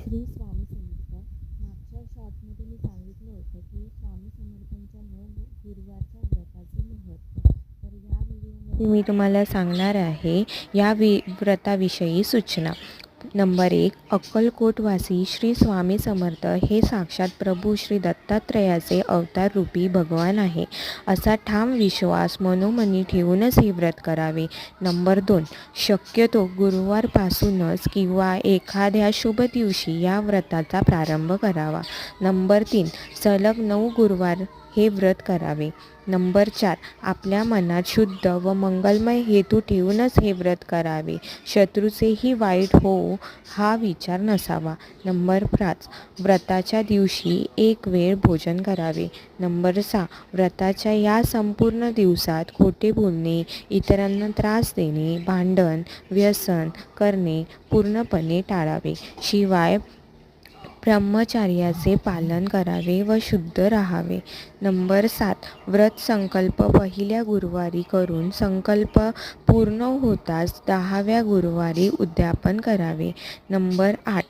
श्री स्वामी समर्थ. मागच्या शॉर्टमध्ये मी सांगितलं होतं की स्वामी समर्थांच्या गुरुवारच्या व्रताचे महत्त्व. तर या व्हिडिओमध्ये मी तुम्हाला सांगणार आहे या व्रताविषयी सूचना. नंबर 1. अक्कलकोटवासी श्री स्वामी समर्थ हे साक्षात प्रभू श्री दत्तात्रयाचे अवतार रूपी भगवान आहे असा ठाम विश्वास मनोमनी ठेवूनच हे व्रत करावे. नंबर 2. शक्यतो गुरुवारपासूनच किंवा एखाद्या शुभ दिवशी या व्रताचा प्रारंभ करावा. नंबर 3. सलग 9 गुरुवार हे व्रत करावे. नंबर 4. आपल्या मनात शुद्ध व मंगलमय हेतू ठेवूनच हे व्रत करावे. शत्रूचेही वाईट हो हा विचार नसावा. नंबर 5. व्रताच्या दिवशी एक वेळ भोजन करावे. नंबर 6. व्रताच्या या संपूर्ण दिवसात खोटे बोलणे, इतरांना त्रास देणे, भांडण, व्यसन करणे पूर्णपणे टाळावे. शिवाय ब्रह्मचर्याचे पालन करावे व शुद्ध राहावे. नंबर 7. व्रत संकल्प पहिल्या गुरुवारी करून संकल्प पूर्ण होताच 10व्या गुरुवारी उद्यापन करावे. नंबर 8.